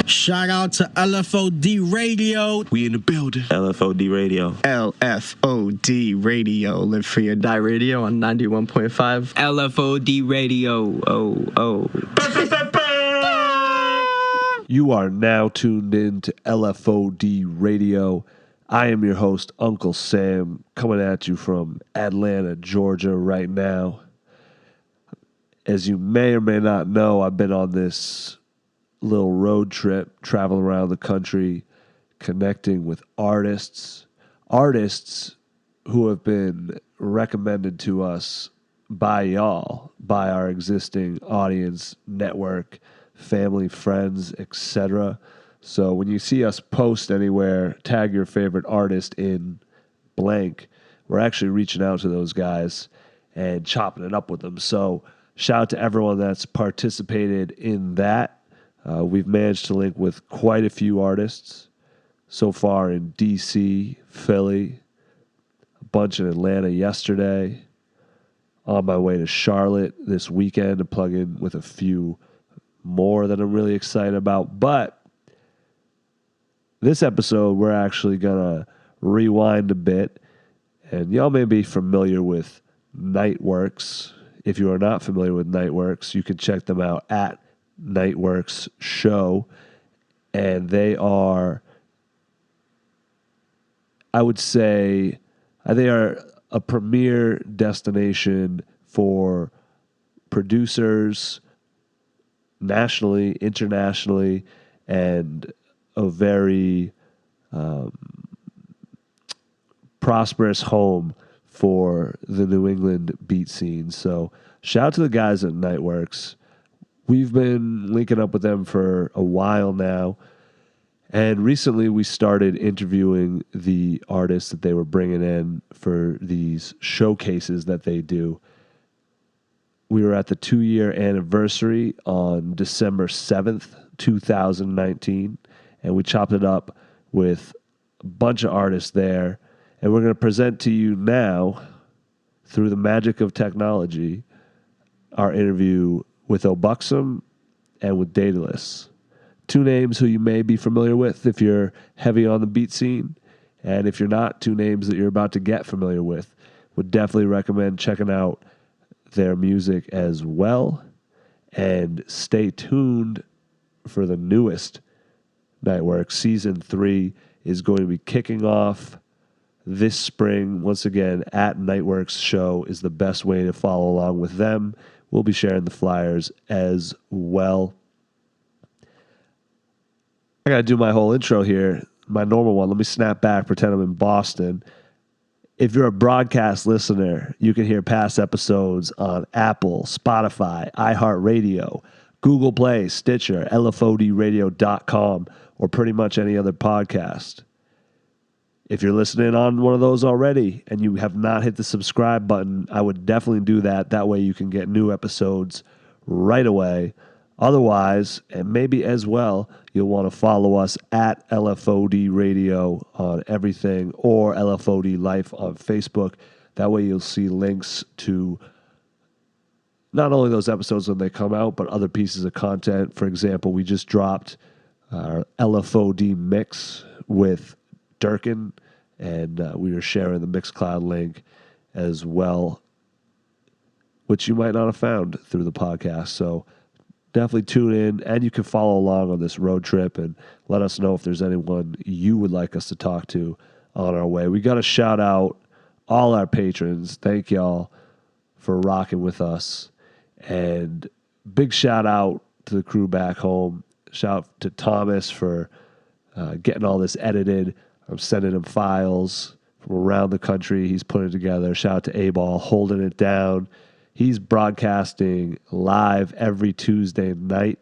Shout out to LFOD Radio. We in the building. LFOD Radio. LFOD Radio. Live Free or Die Radio on 91.5. LFOD Radio. Oh. You are now tuned in to LFOD Radio. I am your host, Uncle Sam, coming at you from Atlanta, Georgia right now. As you may or may not know, I've been on this little road trip, traveling around the country, connecting with artists who have been recommended to us by y'all, by our existing audience, network, family, friends, etc. So when you see us post anywhere, tag your favorite artist in blank, we're actually reaching out to those guys and chopping it up with them. So shout out to everyone that's participated in that. We've managed to link with quite a few artists so far in D.C., Philly, a bunch in Atlanta yesterday, on my way to Charlotte this weekend to plug in with a few more that I'm really excited about. But this episode, we're actually going to rewind a bit, and y'all may be familiar with Nightworks. If you are not familiar with Nightworks, you can check them out at Nightworks Show, and they are, I would say, they are a premier destination for producers nationally, internationally, and a very prosperous home for the New England beat scene. So shout out to the guys at Nightworks. We've been linking up with them for a while now, and recently we started interviewing the artists that they were bringing in for these showcases that they do. We were at the 2-year anniversary on December 7th, 2019, and we chopped it up with a bunch of artists there, and we're going to present to you now, through the magic of technology, our interview with Obuxum and with Daedelus. Two names who you may be familiar with if you're heavy on the beat scene, and if you're not, two names that you're about to get familiar with. Would definitely recommend checking out their music as well, and stay tuned for the newest Nightworks. Season 3 is going to be kicking off this spring. Once again, at Nightworks Show is the best way to follow along with them. We'll be sharing the flyers as well. I got to do my whole intro here, my normal one. Let me snap back, pretend I'm in Boston. If you're a broadcast listener, you can hear past episodes on Apple, Spotify, iHeartRadio, Google Play, Stitcher, LFODradio.com, or pretty much any other podcast. If you're listening on one of those already and you have not hit the subscribe button, I would definitely do that. That way you can get new episodes right away. Otherwise, and maybe as well, you'll want to follow us at LFOD Radio on everything, or LFOD Life on Facebook. That way you'll see links to not only those episodes when they come out, but other pieces of content. For example, we just dropped our LFOD mix with Durkin, and we are sharing the Mixcloud link as well, which you might not have found through the podcast. So definitely tune in, and you can follow along on this road trip and let us know if there's anyone you would like us to talk to on our way. We got to shout out all our patrons. Thank y'all for rocking with us, and big shout out to the crew back home. Shout out to Thomas for getting all this edited. I'm sending him files from around the country. He's putting it together. Shout out to A-Ball holding it down. He's broadcasting live every Tuesday night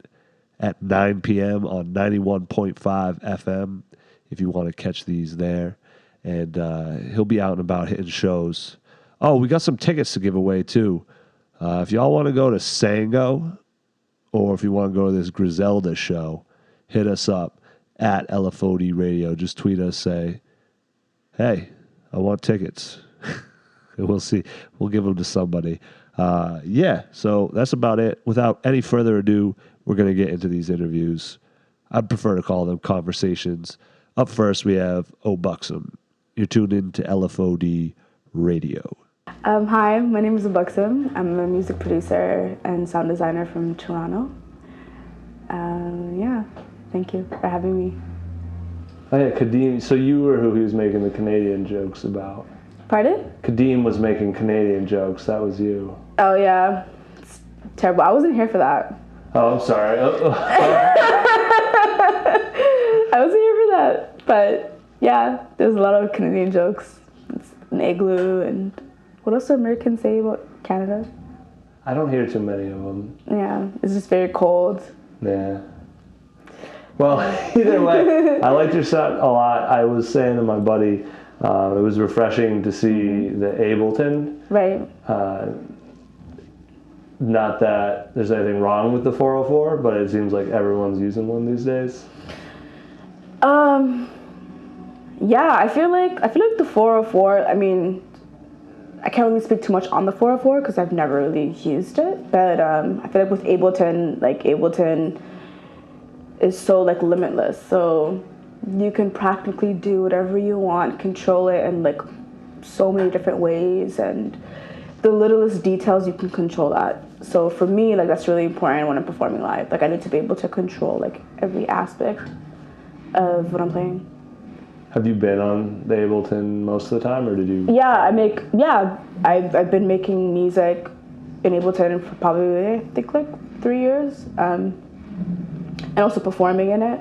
at 9 p.m. on 91.5 FM if you want to catch these there. And he'll be out and about hitting shows. Oh, we got some tickets to give away too. If y'all want to go to Sango, or if you want to go to this Griselda show, hit us up at LFOD Radio. Just tweet us, say, hey, I want tickets. And we'll see. We'll give them to somebody. So that's about it. Without any further ado, we're going to get into these interviews I prefer to call them conversations. Up first, we have Obuxum. You're tuned in to LFOD Radio. Hi, my name is Obuxum. I'm a music producer and sound designer from Toronto. Yeah, thank you for having me. Oh yeah, Kadeem. So you were who he was making the Canadian jokes about. Pardon? Kadeem was making Canadian jokes. That was you. Oh yeah, it's terrible. I wasn't here for that. Oh, I'm sorry. I wasn't here for that. But yeah, there's a lot of Canadian jokes. It's an igloo and what else do Americans say about Canada? I don't hear too many of them. Yeah, it's just very cold. Yeah. Well, either way, I liked your set a lot. I was saying to my buddy, it was refreshing to see the Ableton. Right. Not that there's anything wrong with the 404, but it seems like everyone's using one these days. Yeah, I feel like the 404, I mean, I can't really speak too much on the 404 because I've never really used it, but I feel like with Ableton is so like limitless, so you can practically do whatever you want, control it in like so many different ways, and the littlest details you can control that. So for me, like that's really important when I'm performing live. Like I need to be able to control like every aspect of what I'm playing. Have you been on the Ableton most of the time, or did you? Yeah, I've been making music in Ableton for probably I think like 3 years, and also performing in it.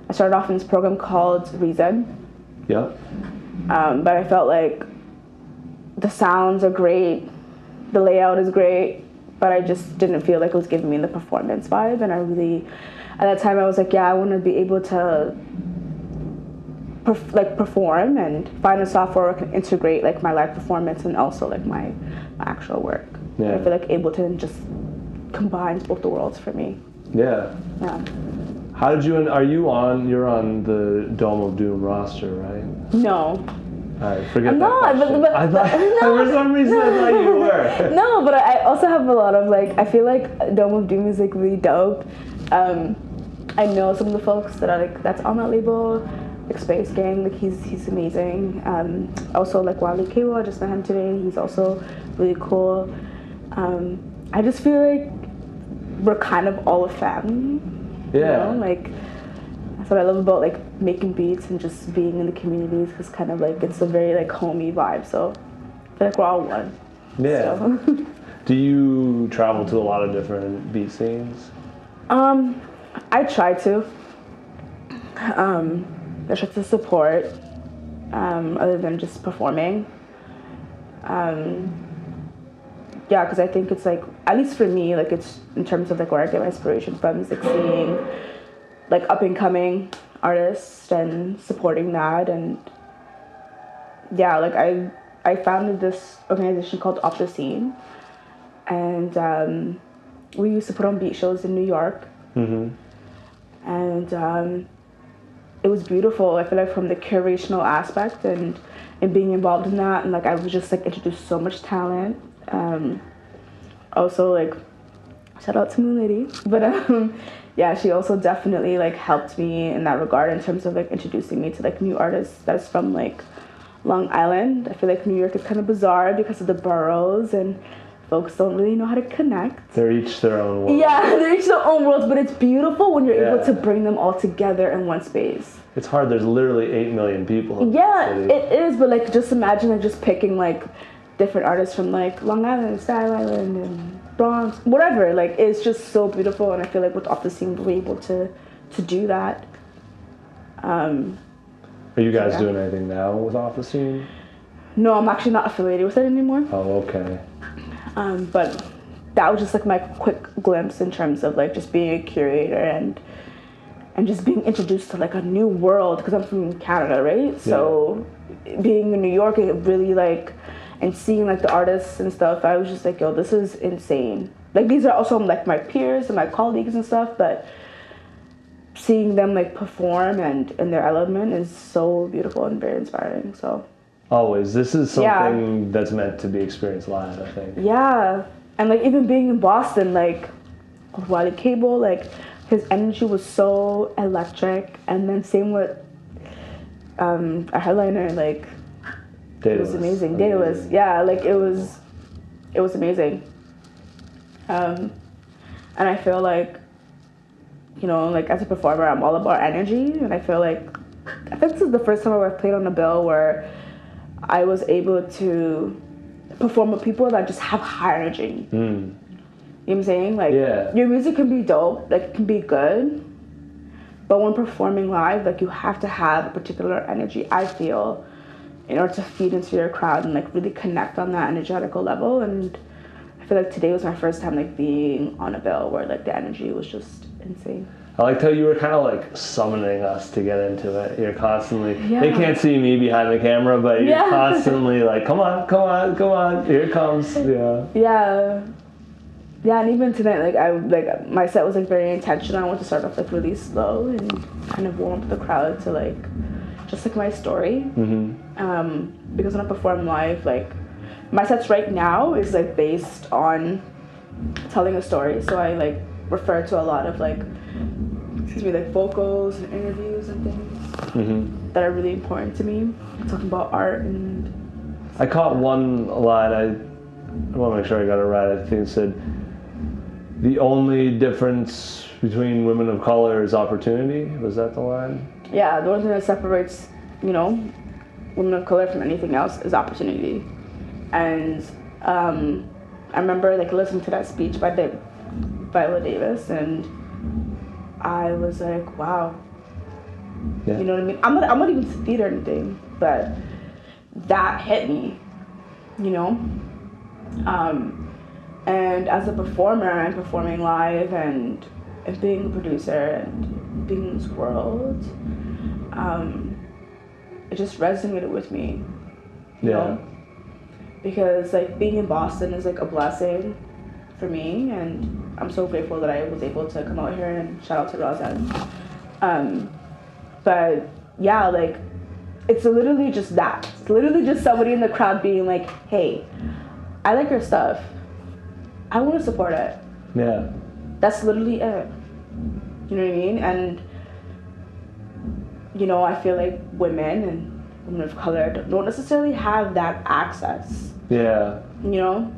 I started off in this program called Reason. Yeah. But I felt like the sounds are great, the layout is great, but I just didn't feel like it was giving me the performance vibe. And at that time I was like, yeah, I want to be able to perform and find a software where I can integrate like my live performance and also like my actual work. Yeah. I feel like Ableton just combines both the worlds for me. Yeah. Yeah. How did you're on the Dome of Doom roster, right? No. Alright, forget I'm that not, question. but I thought, for some reason I thought you were. No, but I also have a lot of like, I feel like Dome of Doom is like really dope. I know some of the folks that are like, that's on that label, like Space Gang, like he's amazing. Also like Wally Cable, I just met him today, he's also really cool. I just feel like we're kind of all a family. Yeah. You know? Like, that's what I love about like making beats and just being in the communities, because kind of like it's a very like homey vibe, so I feel like we're all one. Yeah. So. Do you travel to a lot of different beat scenes? I try to. I try to support, other than just performing. Yeah, because I think it's like, at least for me, like it's in terms of like where I get my inspiration from is like seeing like up and coming artists and supporting that. And yeah, like I founded this organization called Off the Scene, and we used to put on beat shows in New York. Mm-hmm. And it was beautiful. I feel like from the curational aspect and being involved in that, and like I was just like introduced so much talent. Also like shout out to Moon Lady, but yeah, she also definitely like helped me in that regard in terms of like introducing me to like new artists that's from like Long Island. I feel like New York is kind of bizarre because of the boroughs and folks don't really know how to connect. They're each their own world. Yeah, they're each their own worlds, but it's beautiful when you're able Yeah. to bring them all together in one space. It's hard. There's literally 8 million people in Yeah, the city. it is, but like just imagine like just picking like different artists from like Long Island, Staten Island, and Bronx, whatever. Like it's just so beautiful, and I feel like with Off the Scene we're able to do that. Are you guys Yeah. doing anything now with Off the Scene? No, I'm actually not affiliated with it anymore. Oh, okay. But that was just like my quick glimpse in terms of like just being a curator and just being introduced to like a new world, because I'm from Canada, right? So being in New York, it really like, and seeing like the artists and stuff, I was just like, yo, this is insane. Like these are also like my peers and my colleagues and stuff, but seeing them like perform and in their element is so beautiful and very inspiring. So Always. This is something that's meant to be experienced live, I think. yeah, and like even being in Boston, like with Wiley Cable, like his energy was so electric, and then same with a headliner, like it was amazing. Daedelus, yeah, like it was amazing. And I feel like, you know, like as a performer, I'm all about energy, and I think this is the first time I ever played on a bill where I was able to perform with people that just have high energy. You know what I'm saying? Like, your music can be dope, like it can be good, but when performing live, like you have to have a particular energy, I feel, in order to feed into your crowd and like really connect on that energetical level. And I feel like today was my first time like being on a bill where like the energy was just insane. I liked how you were kind of like summoning us to get into it. You're constantly, they can't see me behind the camera, but you're constantly like, come on, here it comes. Yeah, and even tonight, like my set was like very intentional. I want to start off like really slow and kind of warm up the crowd to like just like my story. Because when I perform live, like my sets right now is like based on telling a story. So I like refer to a lot of like vocals and interviews and things that are really important to me. Talking about art. And I caught one line. I want to make sure I got it right. I think it said, "The only difference between women of color is opportunity." Was that the line? Yeah, the only thing that separates, you know, women of color from anything else is opportunity. And I remember like listening to that speech by Viola Davis, and I was like, wow. You know what I mean? I'm not even to theater or anything, but that hit me, you know? And as a performer and performing live and being a producer and being in this world, it just resonated with me, you know? Because like being in Boston is like a blessing for me, and I'm so grateful that I was able to come out here, and shout out to Roseanne. But yeah, like it's literally just that. It's literally just somebody in the crowd being like, hey, I like your stuff. I want to support it. Yeah. That's literally it. You know what I mean? And, you know, I feel like women and women of color don't necessarily have that access. Yeah. You know?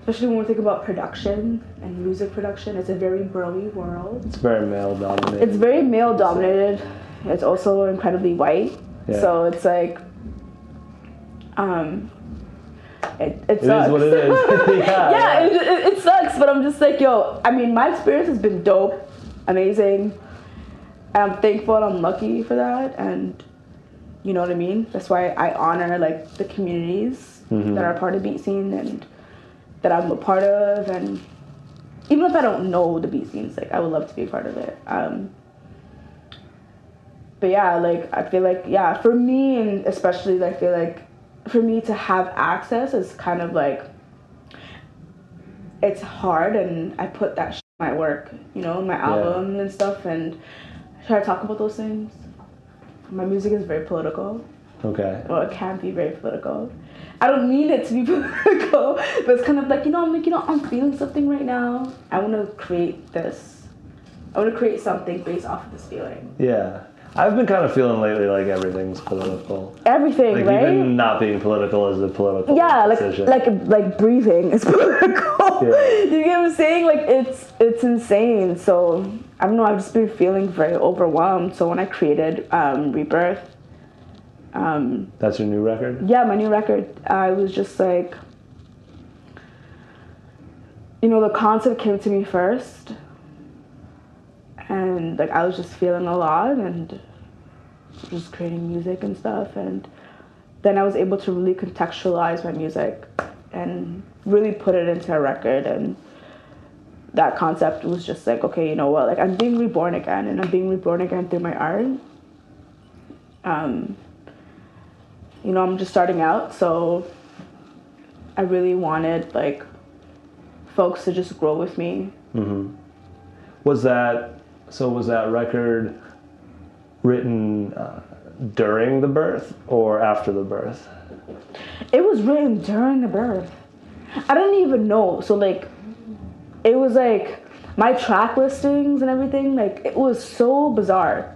Especially when we think about production and music production, it's a very girly world. It's very male dominated. It's also incredibly white. Yeah. So it's like, it sucks. It is what it is. It sucks, but I'm just like, yo, I mean, my experience has been dope, amazing. And I'm thankful and I'm lucky for that. And you know what I mean? That's why I honor like the communities that are part of beat scene and that I'm a part of. And even if I don't know the beat scenes, like I would love to be a part of it. But yeah, like I feel like, yeah, for me, and especially I feel like for me to have access is kind of like, it's hard, and I put that in my work, you know, my album and stuff, and I try to talk about those things. My music is very political. Okay. Well, it can be very political. I don't mean it to be political, but it's kind of like, I'm feeling something right now. I want to create this. I want to create something based off of this feeling. Yeah. I've been kind of feeling lately like everything's political. Everything, like, right? Even not being political is a political decision. like breathing is political. Yeah. You get what I'm saying? Like it's insane. So I don't know. I've just been feeling very overwhelmed. So when I created Rebirth, that's your new record? Yeah, my new record. I was just like, the concept came to me first. And like I was just feeling a lot and just creating music and stuff, and then I was able to really contextualize my music and really put it into a record. And that concept was just like, okay, you know what, like I'm being reborn again, and I'm being reborn again through my art. I'm just starting out, so I really wanted like folks to just grow with me. Was that record written during the birth or after the birth? It was written during the birth. I don't even know. So like, it was like my track listings and everything, like it was so bizarre.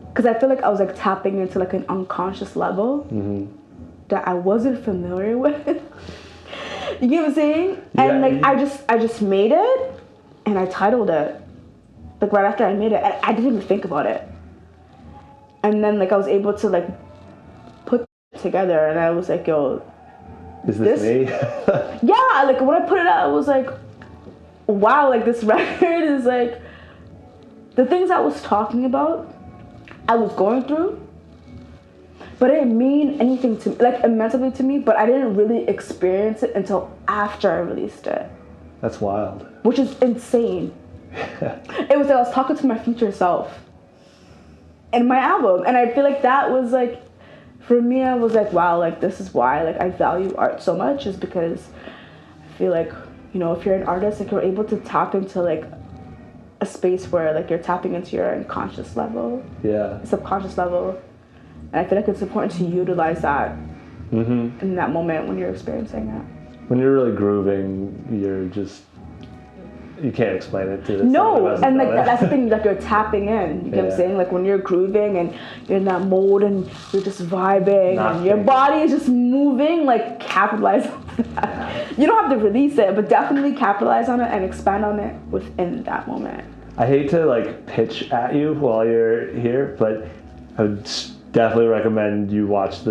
Because I feel like I was like tapping into like an unconscious level that I wasn't familiar with. You get what I'm saying? And like I just made it and I titled it. Like right after I made it, I didn't even think about it. And then like I was able to like put it together, and I was like, yo, is this me? Yeah, like when I put it out, I was like, wow, like this record is like the things I was talking about, I was going through, but it didn't mean anything to me, like immensely to me, but I didn't really experience it until after I released it. That's wild. Which is insane. It was like I was talking to my future self in my album, and I feel like that was like, for me, I was like, wow, like this is why like I value art so much, is because I feel like, you know, if you're an artist, like you're able to tap into like a space where like you're tapping into your unconscious level, subconscious level, and I feel like it's important to utilize that in that moment when you're experiencing it. When you're really grooving, you're just, you can't explain it to no, and like that's the thing, like you're tapping in. You get what I'm saying? Like when you're grooving and you're in that mode and you're just vibing and your body is just moving, like capitalize on that. You don't have to release it, but definitely capitalize on it and expand on it within that moment. I hate to like pitch at you while you're here, but I would definitely recommend you watch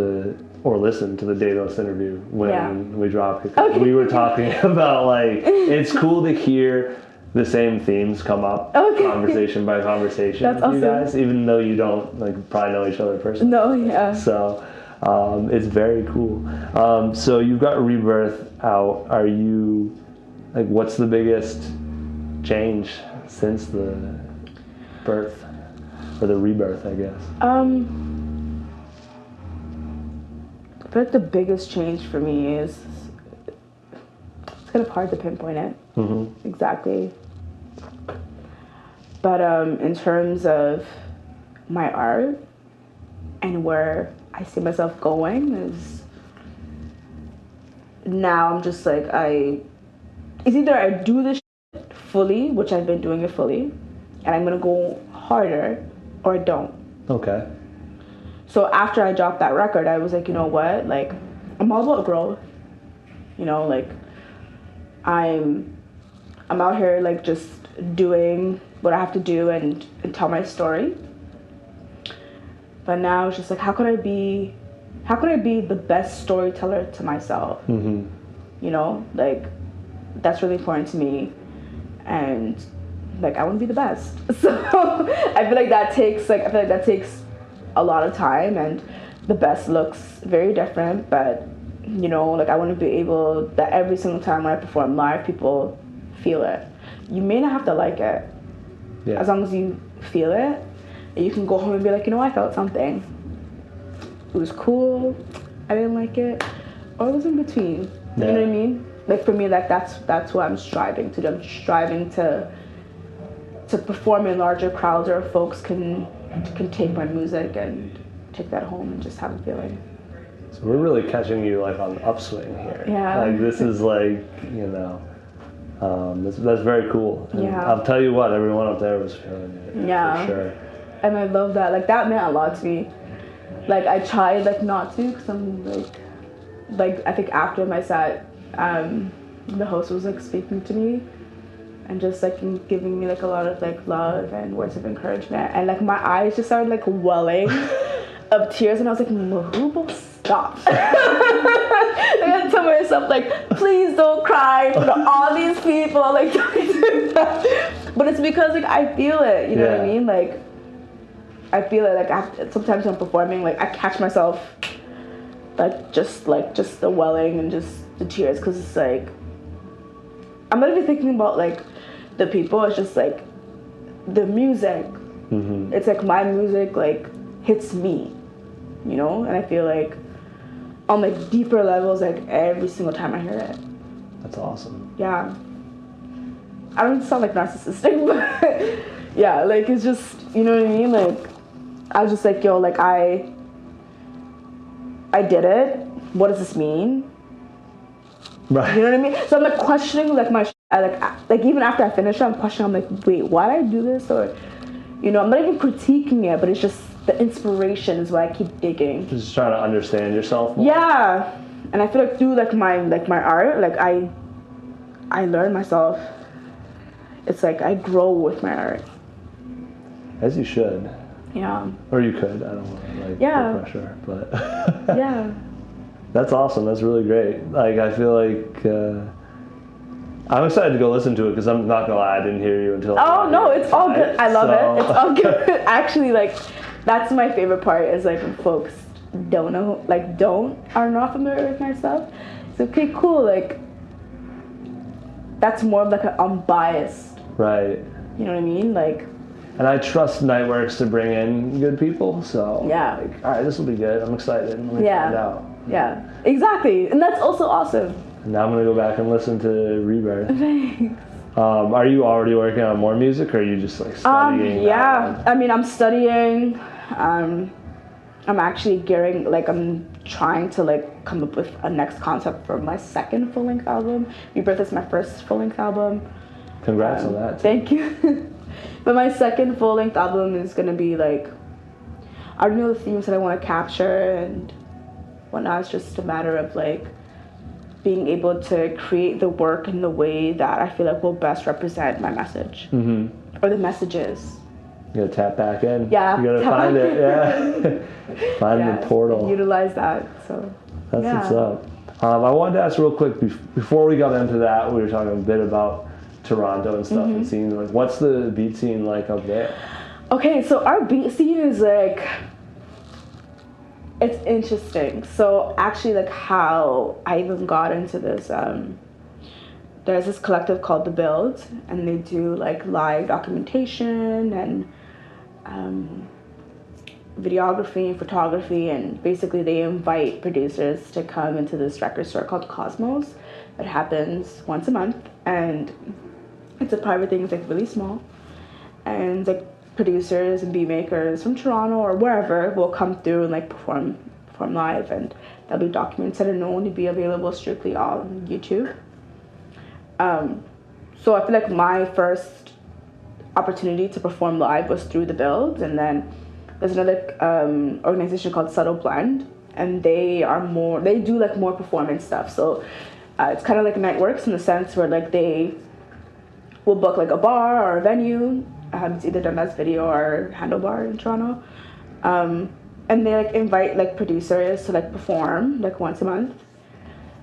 or listen to the Daedelus interview when we dropped it. Okay. We were talking about like, it's cool to hear the same themes come up conversation by conversation with you guys, even though you don't like probably know each other personally. No, yeah. So it's very cool. So you've got Rebirth out. Are you, like, what's the biggest change since the birth, or the rebirth, I guess? I feel like the biggest change for me is, it's kind of hard to pinpoint it exactly. But in terms of my art and where I see myself going, is now I'm just like, it's either I do this fully, which I've been doing it fully, and I'm gonna go harder, or I don't. Okay. So after I dropped that record, I was like, you know what? Like, I'm all about growth. You know, like, I'm out here, like, just doing what I have to do and tell my story. But now it's just like, how could I be the best storyteller to myself? You know, like, that's really important to me. And, like, I want to be the best. So I feel like that takes a lot of time, and the best looks very different, but you know, like I want to be able that every single time when I perform live, people feel it. You may not have to like it, as long as you feel it, and you can go home and be like, you know, I felt something. It was cool, I didn't like it, or it was in between. You know what I mean? Like for me, like that's what I'm striving to do. I'm striving to perform in larger crowds where folks can take my music and take that home and just have a feeling. So we're really catching you like on the upswing here. Yeah. Like this is like, you know, that's very cool. And yeah. I'll tell you what, everyone up there was feeling it. Yeah. For sure. And I love that. Like that meant a lot to me. Like I tried like not to, because I'm like I think after my set, the host was like speaking to me and just like giving me like a lot of like love and words of encouragement, and like my eyes just started like welling of tears, and I was like, Mahubo, stop. Like, I tell myself like, please don't cry in front of all these people, like don't do that. But it's because like I feel it, you know what I mean? Like I feel it. Like sometimes when I'm performing, like I catch myself like just the welling and just the tears, because it's like I'm not even thinking about like the people. It's just like the music. Mm-hmm. It's like my music like hits me, you know, and I feel like on like deeper levels, like every single time I hear it. That's awesome. Yeah. I don't sound like narcissistic, but yeah, like it's just, you know what I mean? Like I was just like, yo, like I did it. What does this mean? Right. You know what I mean? So I'm like questioning like my like even after I finish it, I'm questioning. I'm like, wait, why did I do this? Or, I'm not even critiquing it, but it's just the inspiration is why I keep digging. Just trying to understand yourself more. Yeah, and I feel like through my art, like I learn myself. It's like I grow with my art. As you should. Yeah. Or you could. I don't want to put pressure, but yeah. That's awesome. That's really great. Like I feel like I'm excited to go listen to it because I'm not gonna lie, I didn't hear you until. Oh no, it's all good. I love it. It's all good. Actually, like that's my favorite part is like when folks are not familiar with my stuff. It's okay, cool. Like that's more of like an unbiased. Right. You know what I mean? Like. And I trust Nightworks to bring in good people, so yeah. Like, all right, this will be good. I'm excited. Let me find out. Yeah, exactly, and that's also awesome. And now I'm gonna go back and listen to Rebirth. Thanks. Are you already working on more music, or are you just like studying? Yeah, I mean, I'm studying. I'm actually I'm trying to like come up with a next concept for my second full-length album. Rebirth is my first full-length album. Congrats on that. Thank you. But my second full-length album is gonna be like, I don't know the themes that I want to capture and whatnot. It's just a matter of like being able to create the work in the way that I feel like will best represent my message or the messages. You gotta tap back in. Yeah. You gotta find it. Yeah. Find the portal. Utilize that. So. That's what's up. I wanted to ask real quick before we got into that. We were talking a bit about Toronto and stuff and seeing like what's the beat scene like up there? Okay, so our beat scene is like it's interesting. So actually like how I even got into this there's this collective called The Build and they do like live documentation and videography and photography and basically they invite producers to come into this record store called Cosmos that happens once a month and it's a private thing. It's like really small, and like producers and beat makers from Toronto or wherever will come through and like perform live, and they'll be documents that are known to be available strictly on YouTube. So I feel like my first opportunity to perform live was through The Build, and then there's another organization called Subtle Blend, and they do like more performance stuff. So it's kind of like Nightworks in the sense where like they will book like a bar or a venue. It's either done as video or Handlebar in Toronto. And they like invite like producers to like perform like once a month.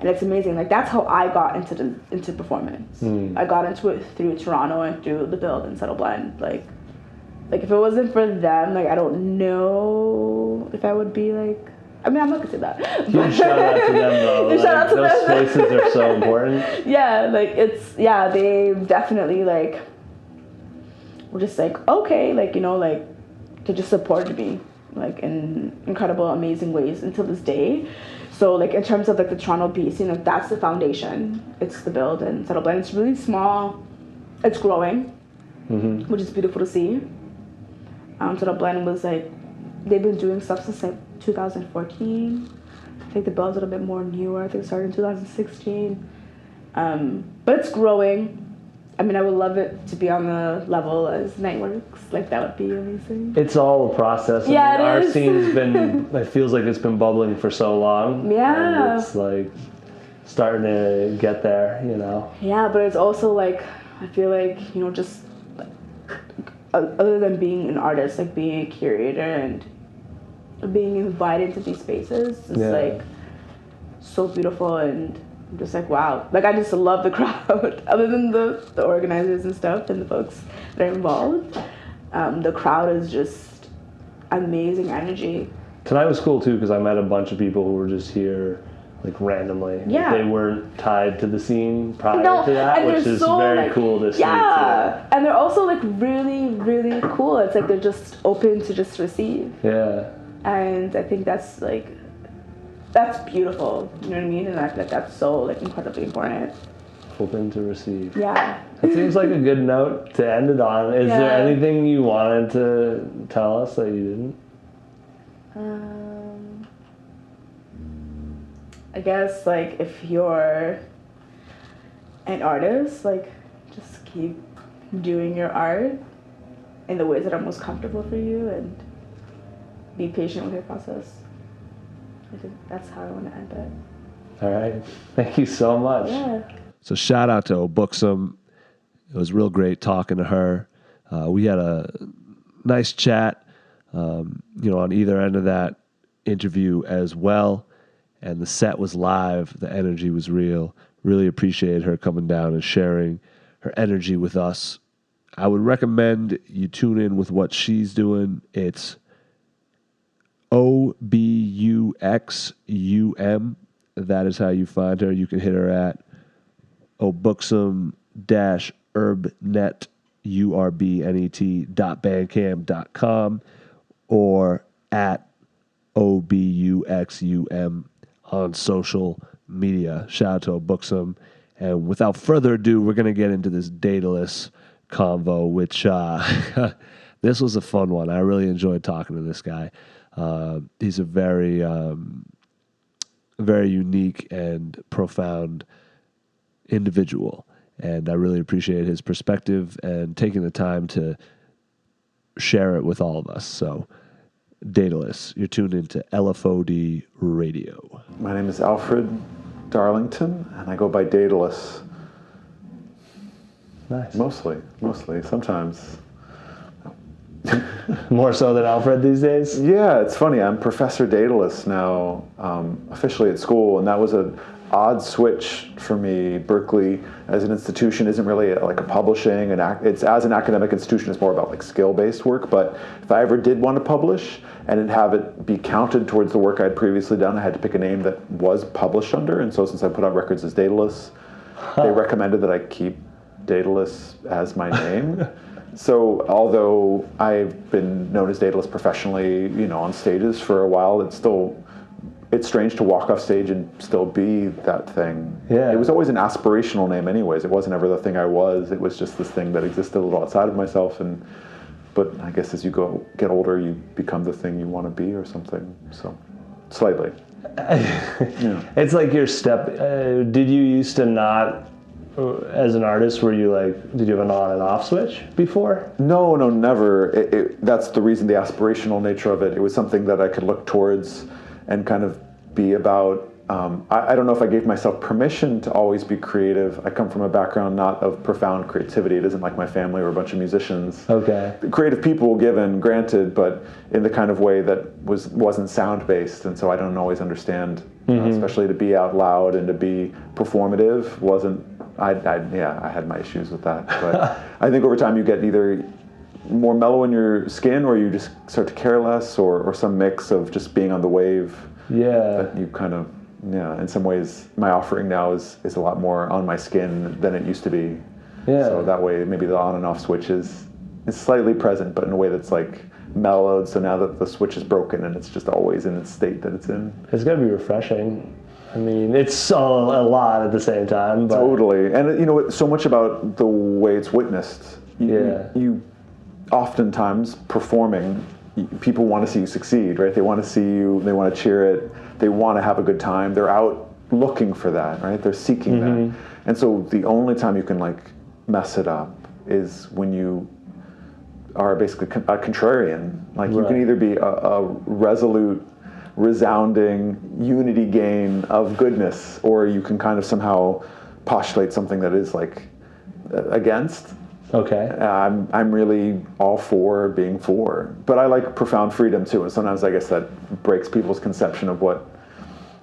And it's amazing. Like that's how I got into performance. I got into it through Toronto and through The Build and Subtle Blend. Like if it wasn't for them, like I don't know if I would be like, I mean, I'm not gonna say that. Huge shout out to them though. Shout out to those them. spaces are so important. Yeah, like they definitely like were just like, okay, like, like they just supported me like in incredible, amazing ways until this day. So like in terms of like the Toronto beat scene, like that's the foundation. It's The Build and Subtle Blend. It's really small. It's growing, which is beautiful to see. Subtle Blend was like, they've been doing stuff since like 2014. I think The Build's a little bit more newer. I think it started in 2016. But it's growing. I mean, I would love it to be on the level as Nightworks. Like, that would be amazing. It's all a process. Yeah, our scene has been, it feels like it's been bubbling for so long. Yeah. And it's like starting to get there, Yeah, but it's also like, I feel like, just other than being an artist, like being a curator and being invited to these spaces is like so beautiful, and I'm just like, wow. Like I just love the crowd. Other than the organizers and stuff and the folks that are involved, the crowd is just amazing energy. Tonight was cool too because I met a bunch of people who were just here like randomly. Yeah. They weren't tied to the scene prior to that, and which is so, very cool to see. Yeah, and they're also like really, really cool. It's like they're just open to just receive. Yeah. And I think that's beautiful. You know what I mean? And I feel like that's so like incredibly important. Open to receive. Yeah. It seems like a good note to end it on. Is there anything you wanted to tell us that you didn't? I guess like if you're an artist, like just keep doing your art in the ways that are most comfortable for you and be patient with your process. I think that's how I want to end it. All right. Thank you so much. Yeah. So shout out to Obuxum. It was real great talking to her. We had a nice chat, on either end of that interview as well. And the set was live. The energy was real. Really appreciated her coming down and sharing her energy with us. I would recommend you tune in with what she's doing. It's Obuxum. That is how you find her. You can hit her at obuxum-urbnet.bandcamp.com or at Obuxum on social media. Shout out to Obuxum. And without further ado, we're going to get into this Daedelus convo, which this was a fun one. I really enjoyed talking to this guy. He's a very, very unique and profound individual. And I really appreciate his perspective and taking the time to share it with all of us. So, Daedalus, you're tuned into LFOD Radio. My name is Alfred Darlington, and I go by Daedalus. Nice. Mostly. Sometimes. More so than Alfred these days? Yeah, it's funny. I'm Professor Daedalus now, officially at school, and that was an odd switch for me. Berkeley, as an institution, isn't really like a publishing, and it's as an academic institution, it's more about like skill-based work. But if I ever did want to publish and have it be counted towards the work I'd previously done, I had to pick a name that was published under. And so since I put out records as Daedalus, they recommended that I keep Daedalus as my name. So although I've been known as Daedalus professionally, on stages for a while, it's strange to walk off stage and still be that thing. Yeah. It was always an aspirational name anyways. It wasn't ever the thing I was. It was just this thing that existed a little outside of myself. But I guess as you get older, you become the thing you want to be or something. So slightly. Yeah. It's like your step. Did you used to not, as an artist, did you have an on and off switch before? No, never. That's the reason, the aspirational nature of it. It was something that I could look towards and kind of be about. I don't know if I gave myself permission to always be creative. I come from a background not of profound creativity. It isn't like my family or a bunch of musicians. Okay. Creative people given, granted, but in the kind of way that wasn't sound-based, and so I don't always understand, especially to be out loud and to be performative wasn't. I had my issues with that, but I think over time you get either more mellow in your skin, or you just start to care less, or some mix of just being on the wave. Yeah. That you kind of, in some ways, my offering now is a lot more on my skin than it used to be. Yeah. So that way, maybe the on and off switch is slightly present, but in a way that's like mellowed. So now that the switch is broken and it's just always in its state that it's in. It's got to be refreshing. I mean, it's all a lot at the same time. But Totally. And so much about the way it's witnessed. You oftentimes performing, people want to see you succeed, right? They want to see you, they want to cheer it, they want to have a good time. They're out looking for that, right? They're seeking that. And so the only time you can mess it up is when you are basically a contrarian. You can either be a resolute, resounding unity gain of goodness, or you can kind of somehow postulate something that is against. Okay. I'm really all for being for, but I like profound freedom too, and sometimes I guess that breaks people's conception of what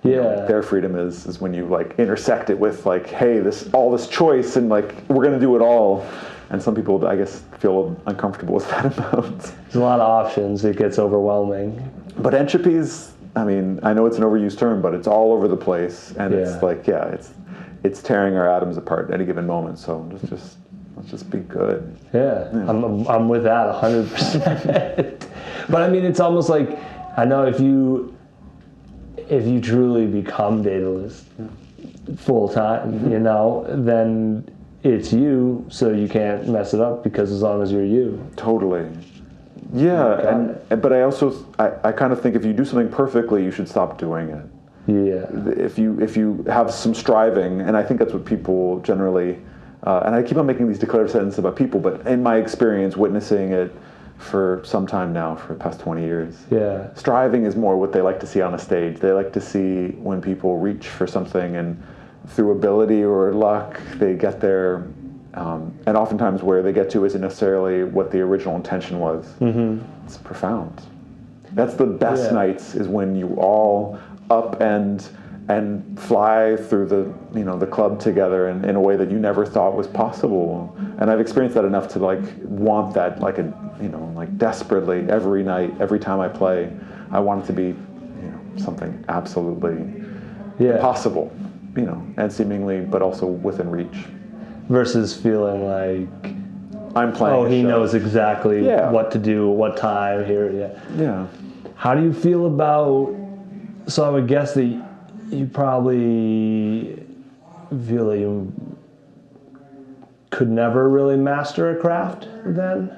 their freedom is when you intersect it with hey, all this choice, and we're gonna do it all, and some people I guess feel uncomfortable with that amount. There's a lot of options. It gets overwhelming. But entropy is, I know it's an overused term, but it's all over the place, and it's it's tearing our atoms apart at any given moment. So let's just be good. Yeah. I'm with that 100%. But it's almost like, I know if you truly become Daedalus full time, then it's you, so you can't mess it up, because as long as you're you. Totally. Yeah, but I also I kind of think if you do something perfectly, you should stop doing it. Yeah. If you have some striving, and I think that's what people generally and I keep on making these declarative sentences about people, but in my experience, witnessing it for some time now, for the past 20 years, striving is more what they like to see on a stage. They like to see when people reach for something and through ability or luck, they get there. And oftentimes where they get to isn't necessarily what the original intention was. It's profound. That's the best nights, is when you all up and fly through the club together in a way that you never thought was possible. And I've experienced that enough to want that desperately every night, every time I play. I want it to be something absolutely impossible, and seemingly, but also within reach. Versus feeling like I'm playing. Oh, he knows exactly what to do, what time here. Yeah. How do you feel about? So I would guess that you probably feel that you could never really master a craft then.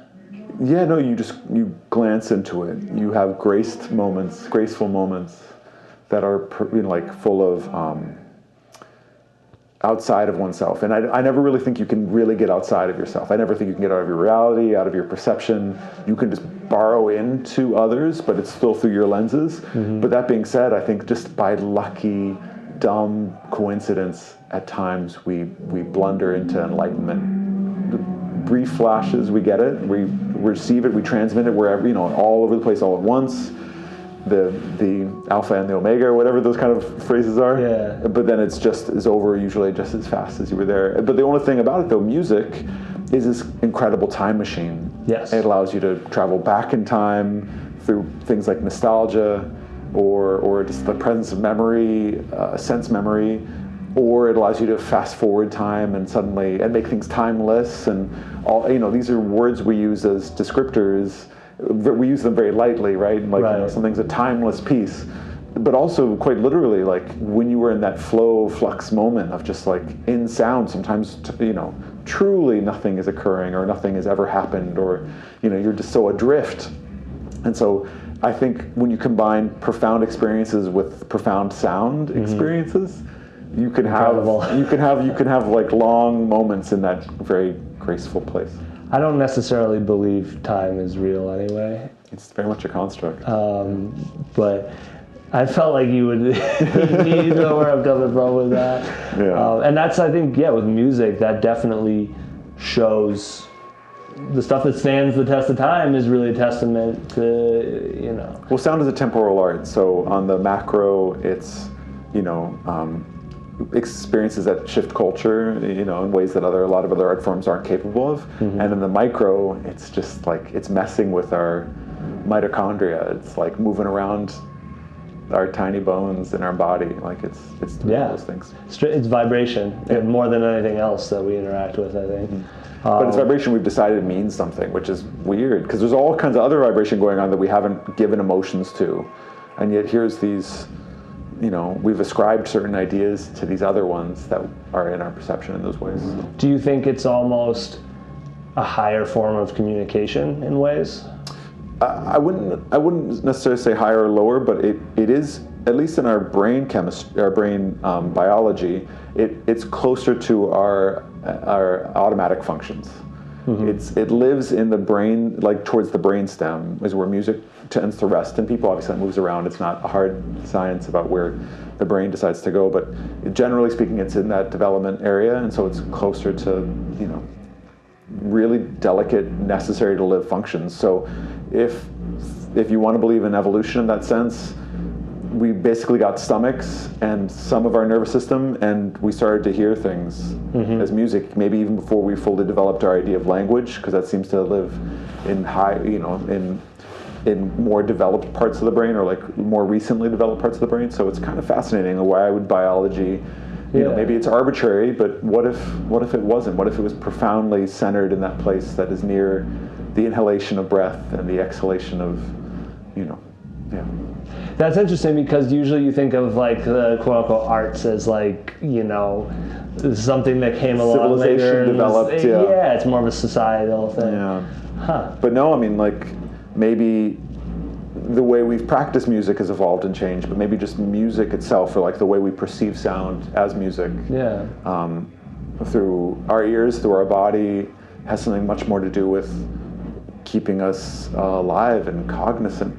Yeah. No. You glance into it. You have graceful moments that are full of. Outside of oneself. And I never really think you can really get outside of yourself. I never think you can get out of your reality, out of your perception. You can just borrow into others, but it's still through your lenses. But that being said, I think just by lucky, dumb coincidence, at times we blunder into enlightenment. The brief flashes, we get it, we receive it, we transmit it wherever, all over the place all at once. The alpha and the omega, or whatever those kind of phrases are. Yeah. But then it's over usually just as fast as you were there. But the only thing about it, though, music is this incredible time machine. Yes. It allows you to travel back in time through things like nostalgia, or just the presence of memory, sense memory, or it allows you to fast forward time and make things timeless. And all these are words we use as descriptors. We use them very lightly, right? Something's a timeless piece, but also quite literally, when you were in that flow, flux moment of just in sound, sometimes truly nothing is occurring, or nothing has ever happened, or you're just so adrift. And so I think when you combine profound experiences with profound sound experiences, you can have long moments in that very graceful place. I don't necessarily believe time is real anyway. It's very much a construct. But I felt like you would you know where I'm coming from with that. Yeah. And that's, I think, with music, that definitely shows the stuff that stands the test of time is really a testament to, Well, sound is a temporal art. So on the macro, it's, experiences that shift culture, in ways that a lot of other art forms aren't capable of. And in the micro, it's just it's messing with our mitochondria. It's moving around our tiny bones in our body. It's doing those things. It's vibration more than anything else that we interact with, I think. But it's vibration we've decided means something, which is weird, because there's all kinds of other vibration going on that we haven't given emotions to. And yet here's these, we've ascribed certain ideas to these other ones that are in our perception in those ways. Do you think it's almost a higher form of communication in ways? I wouldn't necessarily say higher or lower, but it is, at least in our brain chemistry, our brain biology, it's closer to our automatic functions. It lives in the brain, towards the brainstem, is where music tends to rest. And people, obviously, it moves around. It's not a hard science about where the brain decides to go, but generally speaking, it's in that development area, and so it's closer to, really delicate, necessary to live functions. So if you want to believe in evolution in that sense, we basically got stomachs and some of our nervous system, and we started to hear things as music, maybe even before we fully developed our idea of language, because that seems to live in in more developed parts of the brain, or more recently developed parts of the brain. So it's kind of fascinating. Why would biology, maybe it's arbitrary, but what if it wasn't? What if it was profoundly centered in that place that is near the inhalation of breath and the exhalation of, That's interesting, because usually you think of the quote unquote arts as something that came along later. Civilization developed. It's more of a societal thing. Yeah. But no, maybe the way we've practiced music has evolved and changed, but maybe just music itself, or the way we perceive sound as music, through our ears, through our body, has something much more to do with keeping us alive and cognizant.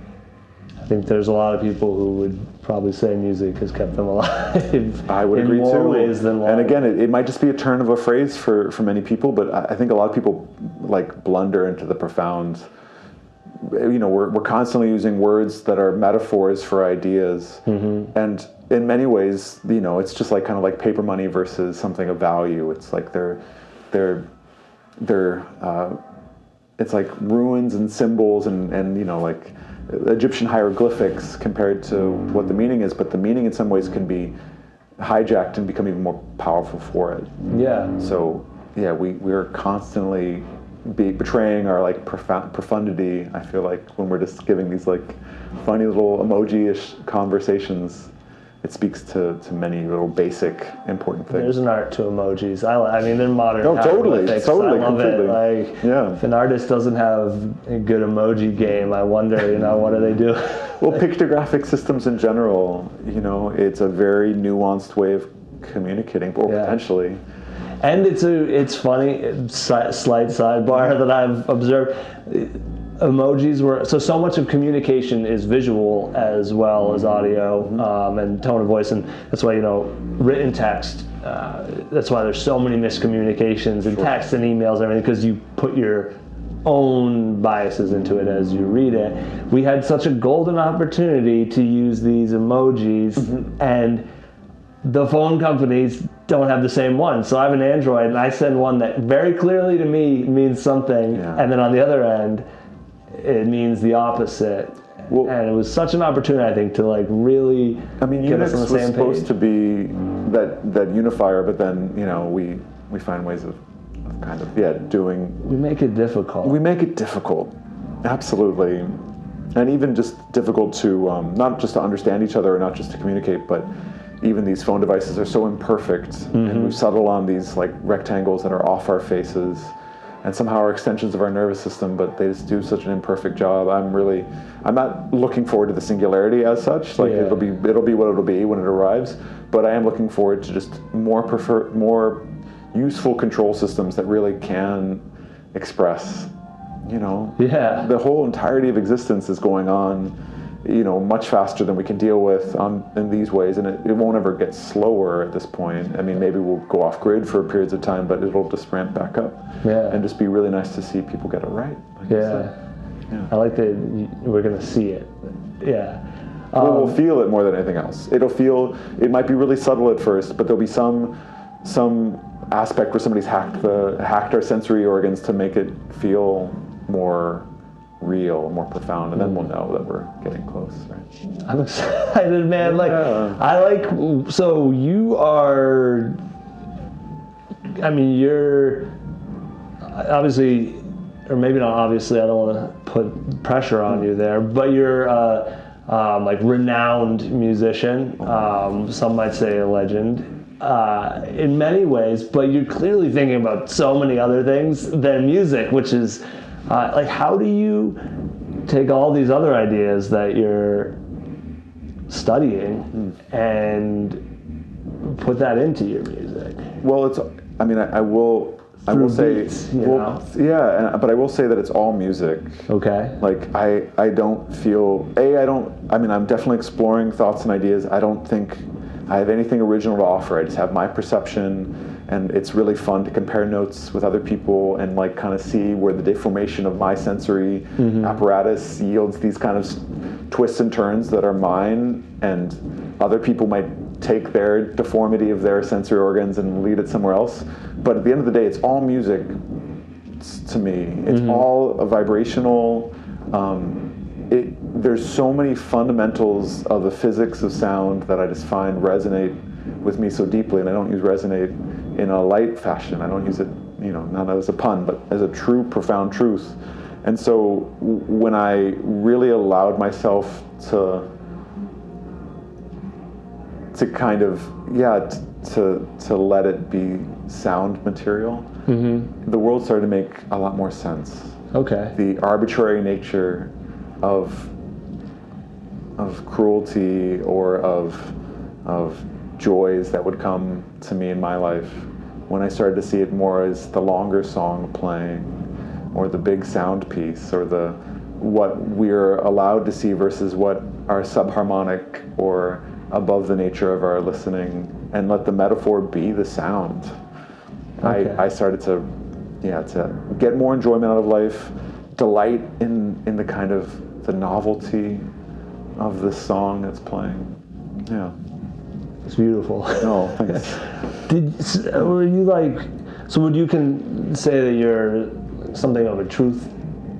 I think there's a lot of people who would probably say music has kept them alive. I would in agree more too. ways than one. And again, it might just be a turn of a phrase for many people, but I think a lot of people like blunder into the profound. You know, we're constantly using words that are metaphors for ideas, and in many ways, you know, it's just like kind of like paper money versus something of value. It's like they're it's like ruins and symbols and you know, like Egyptian hieroglyphics compared to what the meaning is, but the meaning in some ways can be hijacked and become even more powerful for it. Yeah. So yeah, we're constantly betraying our like profundity. I feel like when we're just giving these like funny little emoji-ish conversations, it speaks to many little basic important things. There's an art to emojis. I mean, they're modern. No, totally, hieroglyphics. totally, I love completely. it. Like, Yeah. if an artist doesn't have a good emoji game, I wonder, you know, what do they do? Well, pictographic systems in general, you know, it's a very nuanced way of communicating, or Yeah. potentially. And it's funny, slight sidebar that I've observed. Emojis were so much of communication is visual as well as audio, and tone of voice, and that's why, you know, written text. That's why there's so many miscommunications in text and emails and everything, because you put your own biases into it as you read it. We had such a golden opportunity to use these emojis, and the phone companies don't have the same one. So I have an Android, and I send one that very clearly to me means something, and then on the other end, it means the opposite. Well, and it was such an opportunity, I think, to like really get us on the Unix was same supposed page. to be that unifier, but then, you know, we find ways of kind of doing. We make it difficult. We make it difficult, absolutely, and even just difficult to not just to understand each other or not just to communicate, but even these phone devices are so imperfect, and we settle on these like rectangles that are off our faces, and somehow are extensions of our nervous system, but they just do such an imperfect job. I'm not looking forward to the singularity as such. Like it'll be what it'll be when it arrives, but I am looking forward to just more useful control systems that really can express, you know. Yeah. The whole entirety of existence is going on, you know, much faster than we can deal with in these ways, and it won't ever get slower at this point. I mean, maybe we'll go off grid for periods of time, but it'll just ramp back up. Yeah. And just be really nice to see people get it right. Like you said. I like that we're gonna see it. Yeah. Well, we'll feel it more than anything else. It might be really subtle at first, but there'll be some aspect where somebody's hacked our sensory organs to make it feel more real, more profound, and then we'll know that we're getting close, right? I'm excited, man. Yeah. So you are, I mean, you're obviously, or maybe not obviously, I don't want to put pressure on you there, but you're like renowned musician, some might say a legend, in many ways, but you're clearly thinking about so many other things than music, which is, like, how do you take all these other ideas that you're studying and put that into your music? Well, I will say, beats, you know? but I will say that it's all music. Okay. Like I don't feel I'm definitely exploring thoughts and ideas. I don't think I have anything original to offer. I just have my perception, and it's really fun to compare notes with other people and like kind of see where the deformation of my sensory apparatus yields these kind of twists and turns that are mine, and other people might take their deformity of their sensory organs and lead it somewhere else. But at the end of the day, it's all music to me. It's all a vibrational. There's so many fundamentals of the physics of sound that I just find resonate with me so deeply, and I don't use resonate in a light fashion. I don't use it, you know, not as a pun, but as a true, profound truth. And so when I really allowed myself to kind of, to let it be sound material, the world started to make a lot more sense. Okay. The arbitrary nature of cruelty or of joys that would come to me in my life when I started to see it more as the longer song playing, or the big sound piece, or the what we're allowed to see versus what are subharmonic or above the nature of our listening, and let the metaphor be the sound. Okay. I started to get more enjoyment out of life, delight in the kind of the novelty of this song that's playing. Yeah. It's beautiful. No, thanks. Were you like, so would you can say that you're something of a truth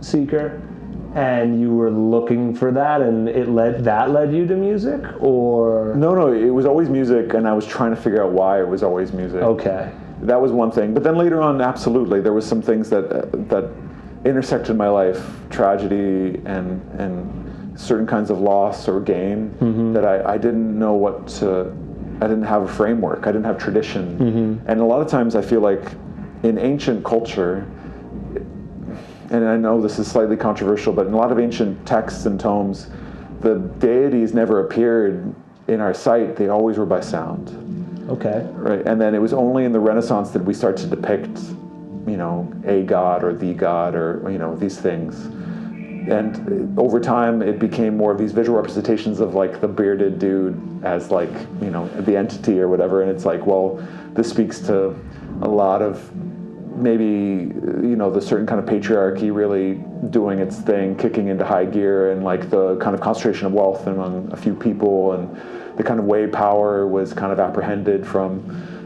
seeker, and you were looking for that, and that led you to music, or? No, it was always music, and I was trying to figure out why it was always music. Okay. That was one thing, but then later on, absolutely, there was some things that intersected my life, tragedy and certain kinds of loss or gain, that I didn't know I didn't have a framework, I didn't have tradition. And a lot of times I feel like in ancient culture, and I know this is slightly controversial, but in a lot of ancient texts and tomes, the deities never appeared in our sight, they always were by sound. Okay. Right, and then it was only in the Renaissance that we start to depict, a god or the god or, these things. And over time, it became more of these visual representations of like the bearded dude as like, the entity or whatever. And it's like, well, this speaks to a lot of maybe, the certain kind of patriarchy really doing its thing, kicking into high gear, and like the kind of concentration of wealth among a few people, and the kind of way power was kind of apprehended from,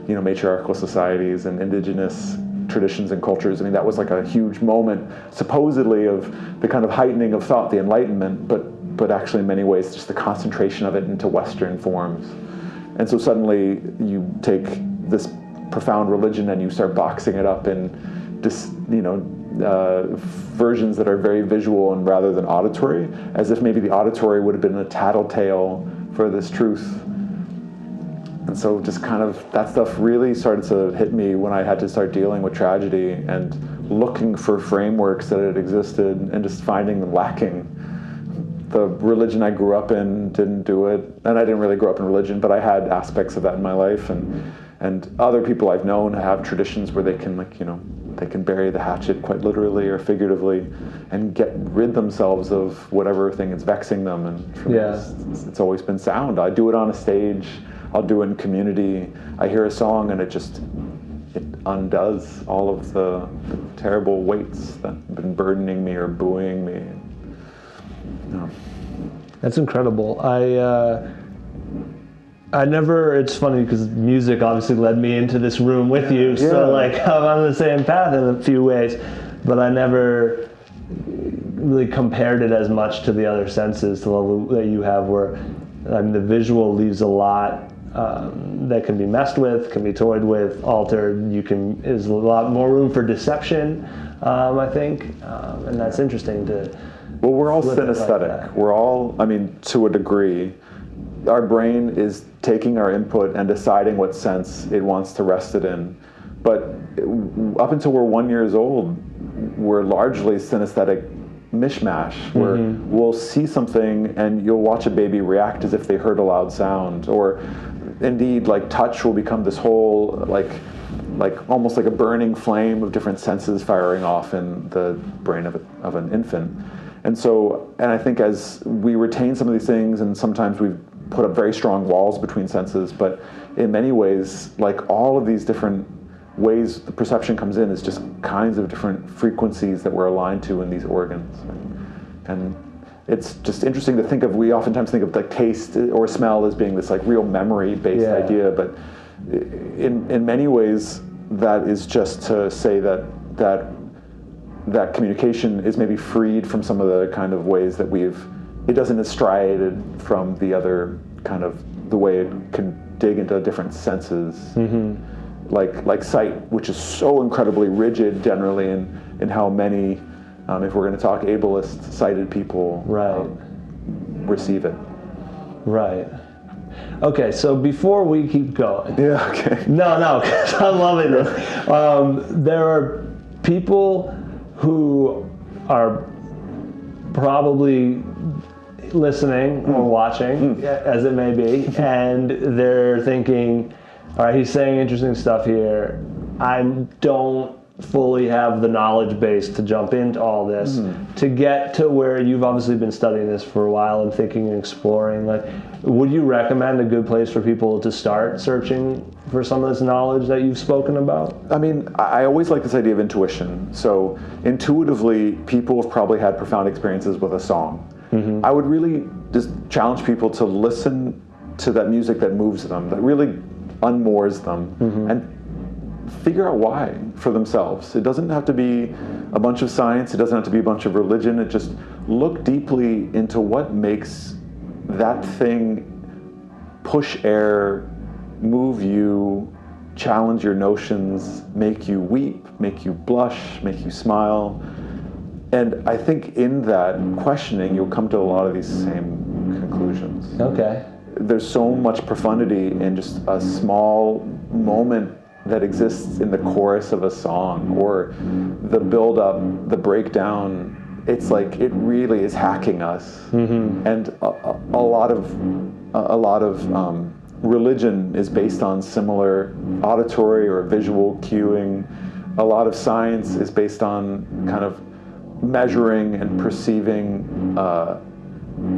matriarchal societies and indigenous traditions and cultures. I mean, that was like a huge moment, supposedly, of the kind of heightening of thought, the Enlightenment, but actually in many ways just the concentration of it into Western forms. And so suddenly you take this profound religion and you start boxing it up in versions that are very visual and rather than auditory, as if maybe the auditory would have been a tattletale for this truth. And so just kind of that stuff really started to hit me when I had to start dealing with tragedy and looking for frameworks that had existed and just finding them lacking. The religion I grew up in didn't do it, and I didn't really grow up in religion, but I had aspects of that in my life, and other people I've known have traditions where they can they can bury the hatchet quite literally or figuratively and get rid themselves of whatever thing is vexing them. And for me, it's always been sound. I do it on a stage, I'll do it in community. I hear a song and it undoes all of the terrible weights that have been burdening me or buoying me. That's incredible. It's funny because music obviously led me into this room with you, so like I'm on the same path in a few ways, but I never really compared it as much to the other senses, to the level that you have, where the visual leaves a lot that can be messed with, can be toyed with, altered. There's a lot more room for deception, I think, and that's interesting to. Well, we're all synesthetic. Like we're all, to a degree, our brain is taking our input and deciding what sense it wants to rest it in. But up until we're 1 year old, we're largely synesthetic mishmash, where we'll see something and you'll watch a baby react as if they heard a loud sound, or indeed like touch will become this whole like almost like a burning flame of different senses firing off in the brain of an infant. And I think as we retain some of these things, and sometimes we've put up very strong walls between senses, but in many ways, like all of these different ways the perception comes in is just kinds of different frequencies that we're aligned to in these organs. And it's just interesting to think of, we oftentimes think of like taste or smell as being this like real memory-based idea, but in many ways that is just to say that communication is maybe freed from some of the kind of ways that it doesn't estride from the other kind of the way it can dig into different senses. Like sight, which is so incredibly rigid generally in how many, if we're going to talk ableist sighted people, receive it. Right. Okay, so before we keep going. Yeah, okay. No, because I'm loving this. There are people who are probably listening or watching, as it may be, and they're thinking, all right, he's saying interesting stuff here. I don't fully have the knowledge base to jump into all this. To get to where you've obviously been studying this for a while and thinking and exploring, like, would you recommend a good place for people to start searching for some of this knowledge that you've spoken about? I mean, I always like this idea of intuition. So intuitively, people have probably had profound experiences with a song. I would really just challenge people to listen to that music that moves them, that really unmoors them, and figure out why for themselves. It doesn't have to be a bunch of science. It doesn't have to be a bunch of religion. It just look deeply into what makes that thing push air, move you, challenge your notions, make you weep, make you blush, make you smile. And I think in that questioning, you'll come to a lot of these same conclusions. Okay. There's so much profundity in just a small moment that exists in the chorus of a song, or the build-up, the breakdown. It's like it really is hacking us. And a lot of religion is based on similar auditory or visual cueing. A lot of science is based on kind of measuring and perceiving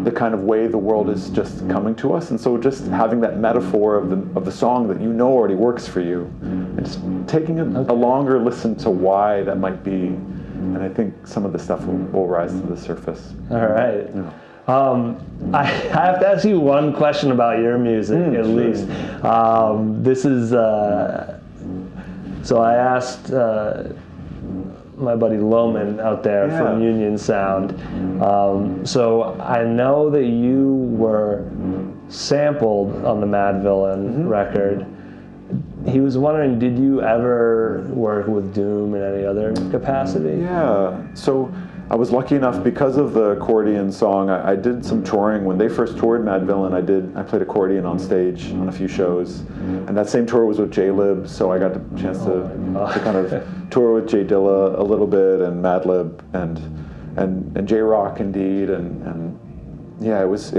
the kind of way the world is just coming to us. And so just having that metaphor of the song that you know already works for you, and just taking a longer listen to why that might be. And I think some of the stuff will rise to the surface. All right. Yeah. I have to ask you one question about your music, at least. This is, so I asked my buddy Loman out there from Union Sound. So I know that you were sampled on the Mad Villain record. He was wondering, did you ever work with Doom in any other capacity? Yeah. So I was lucky enough, because of the accordion song, I did some touring. When they first toured Mad Villain, I played accordion on stage on a few shows. And that same tour was with J-Lib, so I got the chance to kind of tour with J Dilla a little bit, and Madlib, and J-Rock indeed. And yeah, I was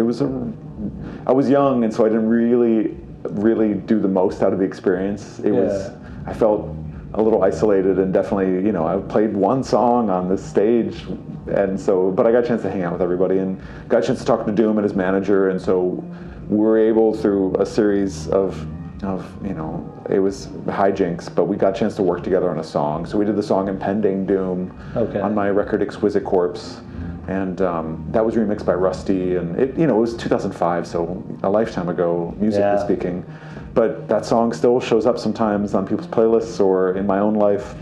young, and so I didn't really do the most out of the experience. I felt a little isolated, and definitely, I played one song on this stage, and so, but I got a chance to hang out with everybody, and got a chance to talk to Doom and his manager, and so we were able, through a series of it was hijinks, but we got a chance to work together on a song. So we did the song Impending Doom on my record Exquisite Corpse, and that was remixed by Rusty, and it was 2005, so a lifetime ago, musically speaking. But that song still shows up sometimes on people's playlists or in my own life.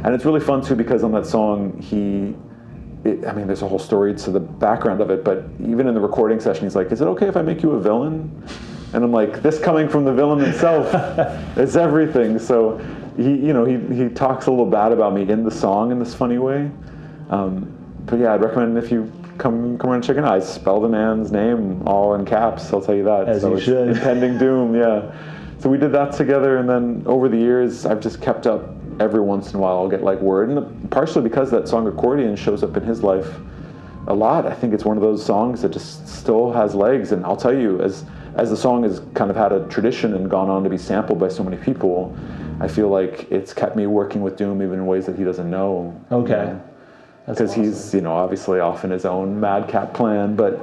And it's really fun too, because on that song, there's a whole story to the background of it, but even in the recording session, he's like, "Is it okay if I make you a villain?" And I'm like, this coming from the villain himself is everything. So he talks a little bad about me in the song in this funny way. But yeah, I'd recommend, if you come around and check it out, I spell the man's name all in caps, I'll tell you that. As you should. Impending Doom, yeah. So we did that together, and then over the years, I've just kept up. Every once in a while I'll get word, and partially because that song Accordion shows up in his life a lot. I think it's one of those songs that just still has legs, and I'll tell you, as the song has kind of had a tradition and gone on to be sampled by so many people, I feel like it's kept me working with Doom even in ways that he doesn't know. Okay. Because he's, obviously off in his own madcap plan, but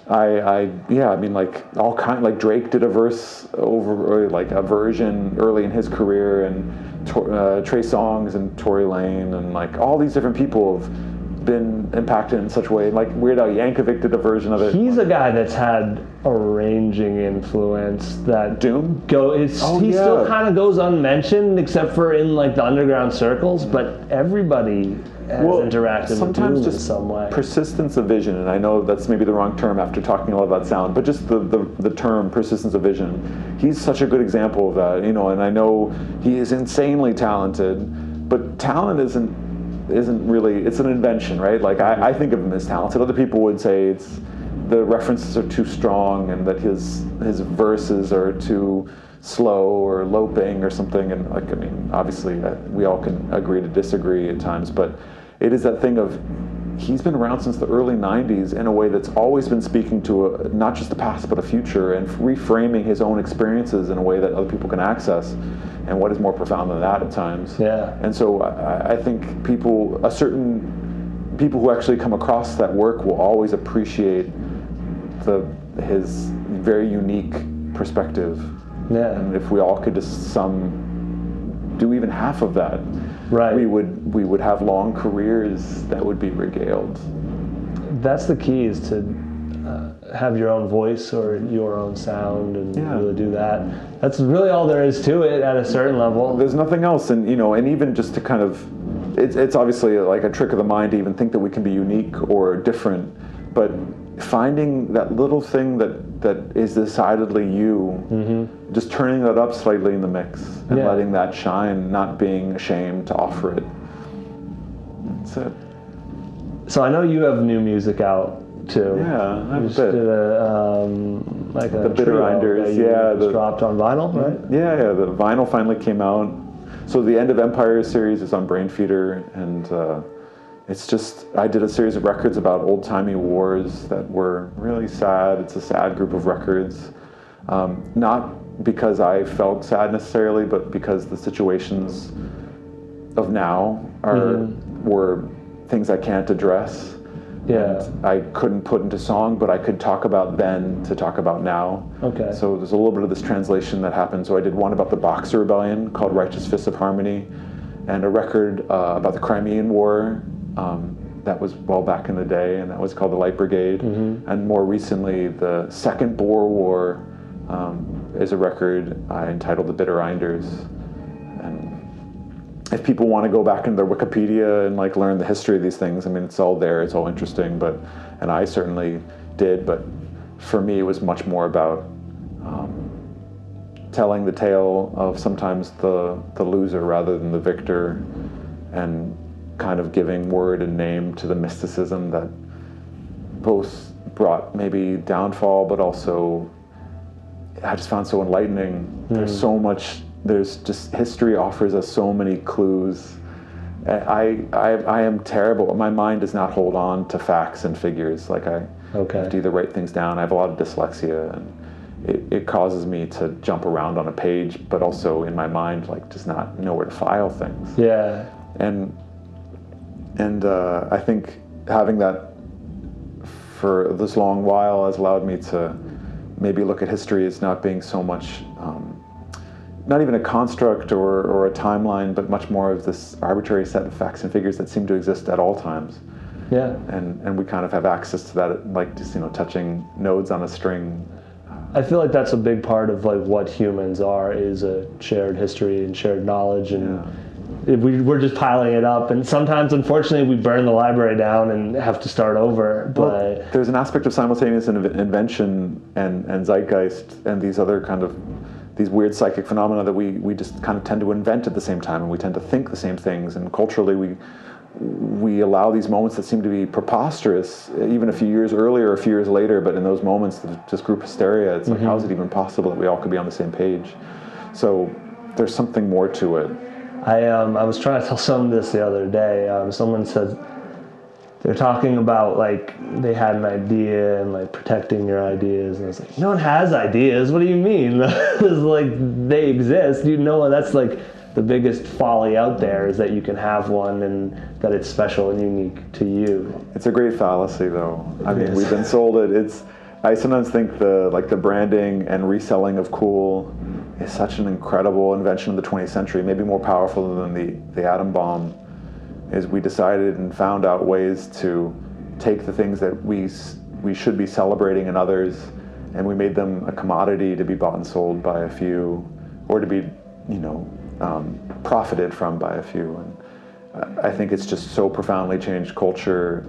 all kind, like Drake did a verse over, or like a version early in his career, and Trey Songz and Tory Lane, and all these different people have been impacted in such a way. Like Weird Al Yankovic did a version of it. He's a guy that's had a ranging influence. That Doom? He still kind of goes unmentioned, except for in the underground circles, but everybody has interacted with Doom in some way. Persistence of vision, and I know that's maybe the wrong term after talking a lot about sound, but just the term persistence of vision. He's such a good example of that, and I know he is insanely talented, but talent isn't really, it's an invention, right? I think of him as talented. Other people would say the references are too strong, and that his verses are too slow or loping or something. And obviously we all can agree to disagree at times, but it is that thing of he's been around since the early 90s in a way that's always been speaking to not just the past but a future, and reframing his own experiences in a way that other people can access. And what is more profound than that at times? Yeah. And so I think people who actually come across that work will always appreciate his very unique perspective. Yeah. And if we all could just do even half of that, right, we would have long careers that would be regaled. That's the key, is to have your own voice or your own sound, and really do that. That's really all there is to it at a certain level. There's nothing else, and and even just to kind of, it's obviously like a trick of the mind to even think that we can be unique or different, but finding that little thing that is decidedly you, just turning that up slightly in the mix and letting that shine, not being ashamed to offer it. That's it. So I know you have new music out too. Yeah, I just did a the Bitterinders, just dropped on vinyl, right? Yeah, the vinyl finally came out. So the End of Empire series is on Brainfeeder, and it's just, I did a series of records about old-timey wars that were really sad. It's a sad group of records. Not because I felt sad necessarily, but because the situations of now were things I can't address. Yeah. And I couldn't put into song, but I could talk about then to talk about now. Okay. So there's a little bit of this translation that happened. So I did one about the Boxer Rebellion called Righteous Fists of Harmony, and a record about the Crimean War that was well back in the day, and that was called the Light Brigade. And more recently, the Second Boer War is a record I entitled The Bitterinders. And if people want to go back into their Wikipedia and like learn the history of these things, I mean, it's all there, it's all interesting, and I certainly did, but for me it was much more about telling the tale of sometimes the loser rather than the victor, and kind of giving word and name to the mysticism that both brought maybe downfall, but also I just found so enlightening. There's so much. There's just, history offers us so many clues. I am terrible. My mind does not hold on to facts and figures. Like I have to either write things down. I have a lot of dyslexia, and it causes me to jump around on a page, but also in my mind, like, just not know where to file things. Yeah. And I think having that for this long while has allowed me to maybe look at history as not being so much, not even a construct or a timeline, but much more of this arbitrary set of facts and figures that seem to exist at all times. Yeah. And we kind of have access to that, like just, touching nodes on a string. I feel like that's a big part of like what humans are, is a shared history and shared knowledge, and we're just piling it up, and sometimes unfortunately we burn the library down and have to start over. But there's an aspect of simultaneous invention and zeitgeist and these other kind of these weird psychic phenomena that we just kind of tend to invent at the same time, and we tend to think the same things, and culturally we allow these moments that seem to be preposterous even a few years earlier or a few years later, but in those moments there's just group hysteria. It's like, how is it even possible that we all could be on the same page? So there's something more to it. I was trying to tell someone this the other day. Someone said they're talking about like they had an idea and like protecting your ideas, and I was like, no one has ideas. What do you mean? It's like they exist. That's like the biggest folly out there, is that you can have one and that it's special and unique to you. It's a great fallacy, though. I mean, we've been sold it. I sometimes think the branding and reselling of cool is such an incredible invention of the 20th century, maybe more powerful than the atom bomb. Is we decided and found out ways to take the things that we should be celebrating in others, and we made them a commodity to be bought and sold by a few, or to be, profited from by a few. And I think it's just so profoundly changed culture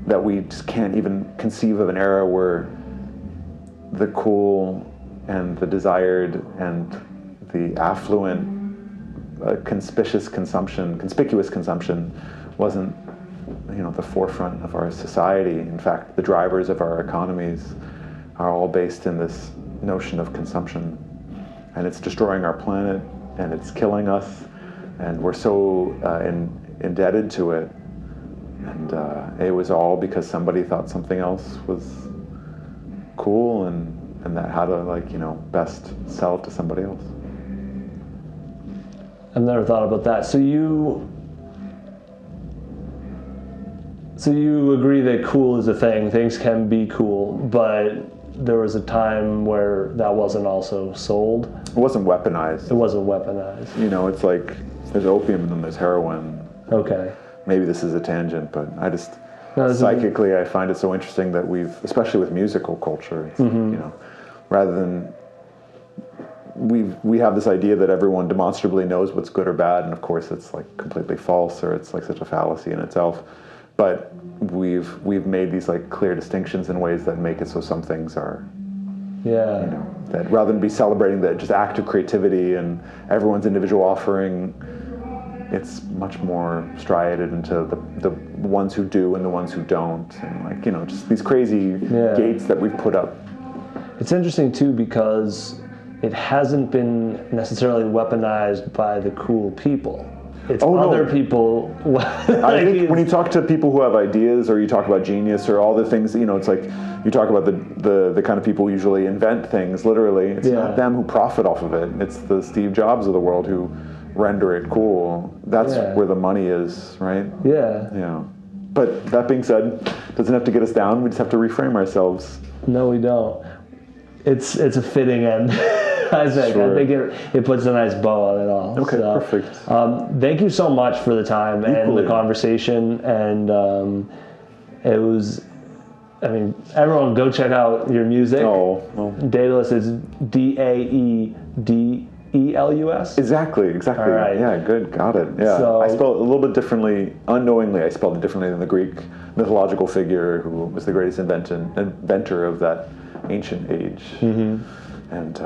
that we just can't even conceive of an era where the cool and the desired and the affluent conspicuous consumption wasn't the forefront of our society. In fact, the drivers of our economies are all based in this notion of consumption, and it's destroying our planet, and it's killing us, and we're so indebted to it. And it was all because somebody thought something else was cool and that how to best sell it to somebody else. I've never thought about that. So you agree that cool is a thing. Things can be cool, but there was a time where that wasn't also sold. It wasn't weaponized. It wasn't weaponized. It's like there's opium and then there's heroin. Okay. Maybe this is a tangent, but I just No, psychically I find it so interesting that especially with musical culture, it's, rather than we have this idea that everyone demonstrably knows what's good or bad, and of course it's like completely false, or it's like such a fallacy in itself. But we've made these like clear distinctions in ways that make it so some things are, that rather than be celebrating the just act of creativity and everyone's individual offering, it's much more striated into the ones who do and the ones who don't, and just these crazy gates that we've put up. It's interesting too because it hasn't been necessarily weaponized by the cool people. It's other people. I think when you talk to people who have ideas, or you talk about genius, or all the things, it's like you talk about the kind of people who usually invent things. Literally, it's not them who profit off of it. It's the Steve Jobs of the world who render it cool. That's where the money is, right? Yeah. Yeah. But that being said, doesn't have to get us down. We just have to reframe ourselves. No, we don't. It's a fitting end. I think it puts a nice bow on it all. Okay, perfect. Thank you so much for the time and the conversation. And it was, everyone go check out your music. Oh, well. Daedalus is Daedelus. Exactly. All right. Yeah, good, got it. Yeah, so, I spelled it a little bit differently. Unknowingly, I spelled it differently than the Greek mythological figure who was the greatest inventor of that ancient age. Mm-hmm. And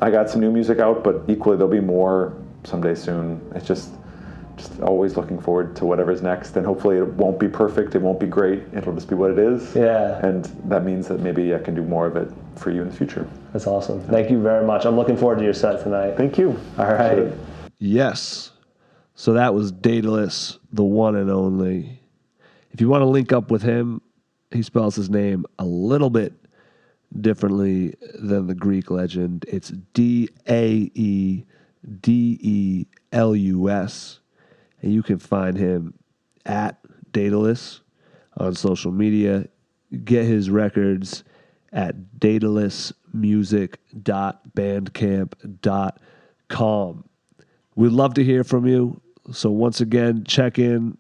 I got some new music out, but equally there'll be more someday soon. It's just always looking forward to whatever's next, and hopefully it won't be perfect, it won't be great, it'll just be what it is. Yeah. And that means that maybe I can do more of it for you in the future. That's awesome. Thank you very much. I'm looking forward to your set tonight. Thank you. All right. Yes. So that was Daedalus, the one and only. If you want to link up with him, he spells his name a little bit differently than the Greek legend. It's Daedelus. And you can find him at Daedalus on social media. Get his records at daedelusmusic.bandcamp.com. We'd love to hear from you. So once again, check in.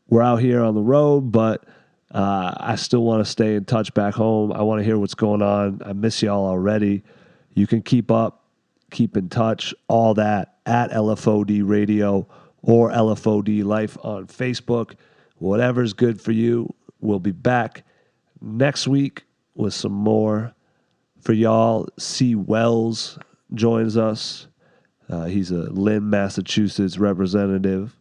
We're out here on the road, but I still want to stay in touch back home. I want to hear what's going on. I miss y'all already. You can keep up, keep in touch, all that at LFOD Radio or LFOD Life on Facebook. Whatever's good for you. We'll be back next week with some more for y'all. C. Wells joins us. He's a Lynn, Massachusetts representative,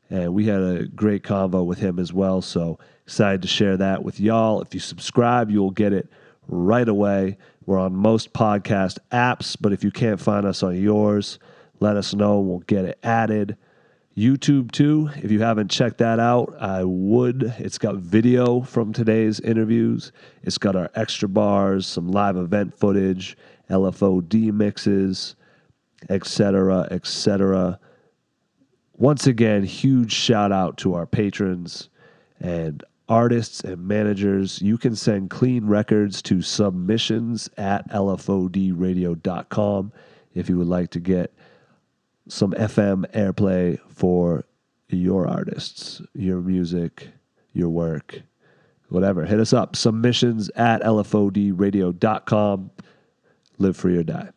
and we had a great convo with him as well, so excited to share that with y'all. If you subscribe, you'll get it right away. We're on most podcast apps, but if you can't find us on yours, let us know. We'll get it added. YouTube too, if you haven't checked that out, I would. It's got video from today's interviews. It's got our extra bars, some live event footage, LFOD mixes, etc., etc. Once again, huge shout out to our patrons and artists and managers. You can send clean records to submissions@lfodradio.com if you would like to get some FM airplay for your artists, your music, your work, whatever. Hit us up, submissions@lfodradio.com. Live free or die.